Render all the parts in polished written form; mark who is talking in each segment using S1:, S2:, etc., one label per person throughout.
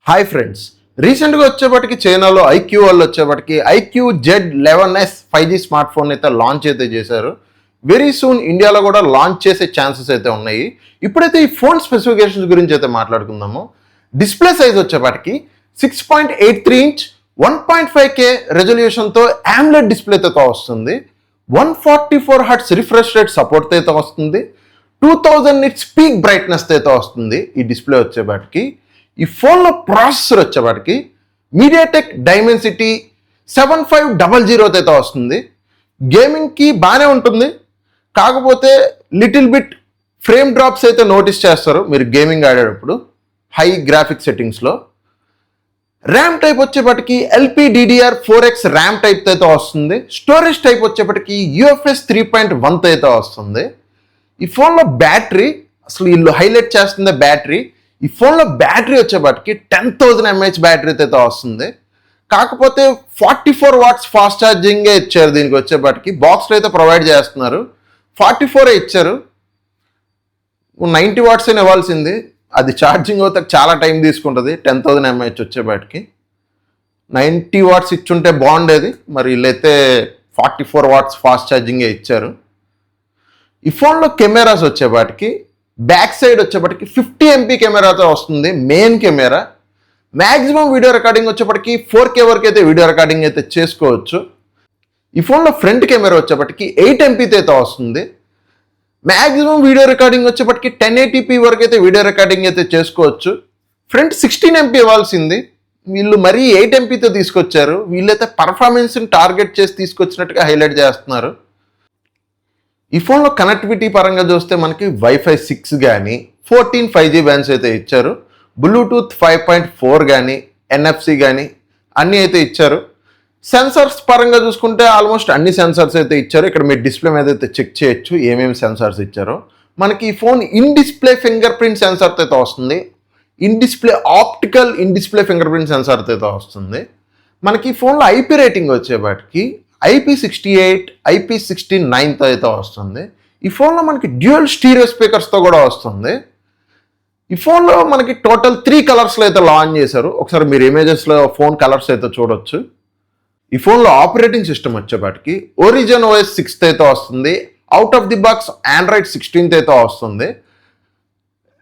S1: Hi friends, రీసెంట్గా వచ్చేప్పటికి చైనాలో ఐక్యూ వాళ్ళు వచ్చేప్పటికి iQOO Z11s 5G smart phone అయితే లాంచ్ అయితే చేశారు. వెరీ సూన్ ఇండియాలో కూడా లాంచ్ చేసే ఛాన్సెస్ అయితే ఉన్నాయి. ఇప్పుడైతే ఈ ఫోన్ స్పెసిఫికేషన్స్ గురించి అయితే మాట్లాడుకుందాము. డిస్ప్లే సైజ్ వచ్చేప్పటికి 6.83 ఇంచ్ 1.5K రెజల్యూషన్తో AMOLED డిస్ప్లేతో వస్తుంది. 144 హర్ట్స్ రిఫ్రెష్ రేట్ సపోర్ట్ అయితే వస్తుంది. 2000 నిట్స్ పీక్ బ్రైట్నెస్ అయితే వస్తుంది ఈ డిస్ప్లే వచ్చేప్పటికి. ఈ ఫోన్లో ప్రాసెసర్ వచ్చేవాడికి మీడియాటెక్ డైమెన్సిటీ 7500 అయితే వస్తుంది. గేమింగ్కి బాగానే ఉంటుంది, కాకపోతే లిటిల్ బిట్ ఫ్రేమ్ డ్రాప్స్ అయితే నోటీస్ చేస్తారు మీరు గేమింగ్ ఆడేటప్పుడు హై గ్రాఫిక్ సెట్టింగ్స్లో. ర్యామ్ టైప్ వచ్చేప్పటికి LPDDR4X ర్యామ్ టైప్ అయితే వస్తుంది. స్టోరేజ్ టైప్ వచ్చేప్పటికి UFS 3.1 అయితే వస్తుంది. ఈ ఫోన్లో బ్యాటరీ అసలు వీళ్ళు హైలైట్ చేస్తుంది బ్యాటరీ. ఈ ఫోన్లో బ్యాటరీ వచ్చేప్పటికి 10,000 mAh బ్యాటరీ అయితే వస్తుంది. కాకపోతే 44 వాట్స్ ఫాస్ట్ ఛార్జింగే ఇచ్చారు దీనికి వచ్చేప్పటికి. బాక్స్లో అయితే ప్రొవైడ్ చేస్తున్నారు, 44 ఇచ్చారు. 90 వాట్స్ అని ఇవ్వాల్సింది, అది ఛార్జింగ్ అవుతే చాలా టైం తీసుకుంటుంది. 10,000 mAh వచ్చేప్పటికి 90 వాట్స్ ఇచ్చుంటే బాగుండేది, మరి వీళ్ళైతే 44 వాట్స్ ఫాస్ట్ ఛార్జింగే ఇచ్చారు. ఈ ఫోన్లో కెమెరాస్ వచ్చేప్పటికి బ్యాక్ సైడ్ వచ్చేప్పటికి 50 MP కెమెరాతో వస్తుంది main camera. Maximum video recording వచ్చేప్పటికి 4K వరకు అయితే వీడియో రికార్డింగ్ అయితే చేసుకోవచ్చు. ఈ ఫోన్లో ఫ్రంట్ కెమెరా వచ్చేప్పటికి 8 MPతో అయితే వస్తుంది. మ్యాక్సిమం వీడియో రికార్డింగ్ వచ్చేప్పటికి 1080p వరకు అయితే వీడియో రికార్డింగ్ అయితే చేసుకోవచ్చు. ఫ్రంట్ 16 MP ఇవ్వాల్సింది, వీళ్ళు మరీ 8 MPతో తీసుకొచ్చారు. వీళ్ళైతే పర్ఫార్మెన్స్ని టార్గెట్ చేసి తీసుకొచ్చినట్టుగా హైలైట్ చేస్తున్నారు. ఈ ఫోన్లో కనెక్టివిటీ పరంగా చూస్తే మనకి వైఫై 6 కానీ 14 5G బ్యాండ్స్ అయితే ఇచ్చారు. బ్లూటూత్ 5.4 కానీ NFC కానీ అన్నీ అయితే ఇచ్చారు. సెన్సార్స్ పరంగా చూసుకుంటే ఆల్మోస్ట్ అన్ని సెన్సార్స్ అయితే ఇచ్చారు. ఇక్కడ మీరు డిస్ప్లే మీద అయితే చెక్ చేయొచ్చు ఏమేమి సెన్సార్స్ ఇచ్చారో. మనకి ఈ phone in display fingerprint సెన్సార్తో అయితే వస్తుంది. In display optical in display fingerprint సెన్సార్తో అయితే వస్తుంది. మనకి ఈ ఫోన్లో IP రేటింగ్ వచ్చేవాటికి IP68 IP69తో అయితే వస్తుంది. ఈ ఫోన్లో మనకి డ్యూయల్ స్టీరియో స్పీకర్స్తో కూడా వస్తుంది. ఈ ఫోన్లో మనకి టోటల్ 3 కలర్స్లో అయితే లాంచ్ చేశారు. ఒకసారి మీరు ఇమేజెస్లో ఫోన్ కలర్స్ అయితే చూడొచ్చు. ఈ ఫోన్లో ఆపరేటింగ్ సిస్టమ్ వచ్చేపాటికి Origin OS 6 అయితే వస్తుంది. Out of the box Android 16 అయితే వస్తుంది.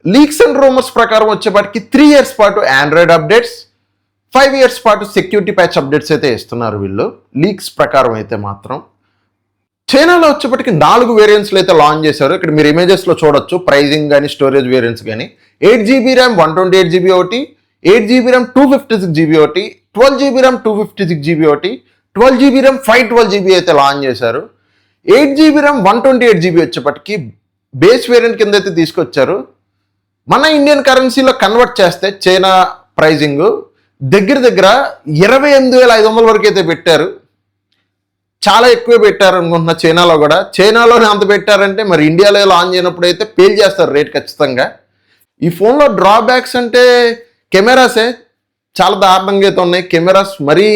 S1: లీక్స్ అండ్ రూమర్స్ ప్రకారం వచ్చేపాటికి 3 years పాటు ఆండ్రాయిడ్ అప్డేట్స్, 5 years పాటు సెక్యూరిటీ ప్యాచ్ అప్డేట్స్ అయితే ఇస్తున్నారు వీళ్ళు లీక్స్ ప్రకారం అయితే మాత్రం. చైనాలో వచ్చేప్పటికి 4 వేరియంట్స్లో అయితే లాంచ్ చేశారు. ఇక్కడ మీరు ఇమేజెస్లో చూడొచ్చు ప్రైజింగ్ కానీ స్టోరేజ్ వేరియంట్స్ కానీ. 8GB ర్యామ్ 128GB ఒకటి, 8GB ర్యామ్ 256GB ఒకటి, 12GB ర్యామ్ 256GB ఒకటి, 12GB ర్యామ్ 512GB అయితే లాంచ్ చేశారు. 8GB ర్యామ్ 128GB వచ్చేప్పటికి బేస్ వేరియంట్ కింద అయితే తీసుకొచ్చారు. మన ఇండియన్ కరెన్సీలో కన్వర్ట్ చేస్తే చైనా ప్రైజింగ్ దగ్గర 28,500 వరకు అయితే పెట్టారు. చాలా ఎక్కువ పెట్టారు అనుకుంటున్నా చైనాలో కూడా. చైనాలోనే అంత పెట్టారంటే మరి ఇండియాలో లాంచ్ అయినప్పుడు అయితే పేల్ చేస్తారు రేట్ ఖచ్చితంగా. ఈ ఫోన్లో డ్రాబ్యాక్స్ అంటే కెమెరాసే చాలా దారుణంగా అయితే ఉన్నాయి. కెమెరాస్ మరీ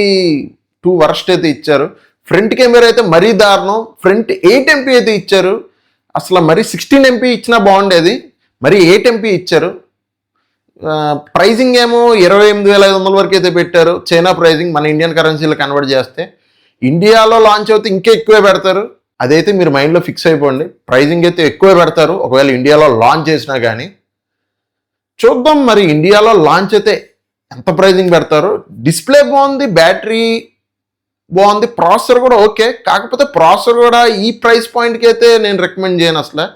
S1: 2 వరస్ట్ అయితే ఇచ్చారు. ఫ్రంట్ కెమెరా అయితే మరీ దారుణం, ఫ్రంట్ 8 MP అయితే ఇచ్చారు. అసలు మరి 16 MP ఇచ్చినా బాగుండేది, మరి 8 MP ఇచ్చారు. ప్రైజింగ్ ఏమో 28,500 వరకు అయితే పెట్టారు. చైనా ప్రైజింగ్ మన ఇండియన్ కరెన్సీలో కన్వర్ట్ చేస్తే ఇండియాలో లాంచ్ అవుతే ఇంకా ఎక్కువే పెడతారు. అదైతే మీరు మైండ్లో ఫిక్స్ అయిపోండి. ప్రైజింగ్ అయితే ఎక్కువే పెడతారు ఒకవేళ ఇండియాలో లాంచ్ చేసినా కానీ. చూద్దాం మరి ఇండియాలో లాంచ్ అయితే ఎంత ప్రైజింగ్ పెడతారు. డిస్ప్లే బాగుంది, బ్యాటరీ బాగుంది, ప్రాసెసర్ కూడా ఓకే. కాకపోతే ప్రాసెసర్ కూడా ఈ ప్రైస్ పాయింట్కి అయితే నేను రికమెండ్ చేయను. అసలు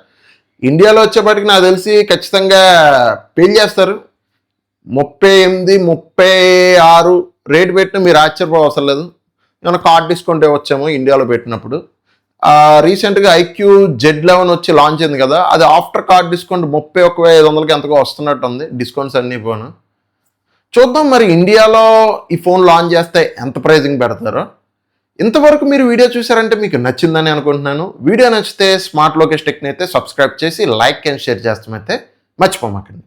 S1: ఇండియాలో వచ్చేప్పటికి నాకు తెలిసి ఖచ్చితంగా పేల్ చేస్తారు. 38, 36 రేట్ పెట్టిన మీరు ఆశ్చర్యపోవసరం లేదు. ఏమైనా కార్డ్ డిస్కౌంట్ ఇవ్వచ్చేమో ఇండియాలో పెట్టినప్పుడు. రీసెంట్గా ఐక్యూ Z11 వచ్చి లాంచ్ అయింది కదా, అది ఆఫ్టర్ కార్డ్ డిస్కౌంట్ 31,500కి ఎంతగా వస్తున్నట్టు ఉంది, డిస్కౌంట్స్ అన్నీ పోను. చూద్దాం మరి ఇండియాలో ఈ ఫోన్ లాంచ్ చేస్తే ఎంత ప్రైజింగ్ పెడతారో. ఇంతవరకు మీరు వీడియో చూసారంటే మీకు నచ్చిందని అనుకుంటున్నాను. వీడియో నచ్చితే స్మార్ట్ లోకేష్ టెక్ని అయితే సబ్స్క్రైబ్ చేసి లైక్ అండ్ షేర్ చేస్తామైతే మర్చిపోమాకండి.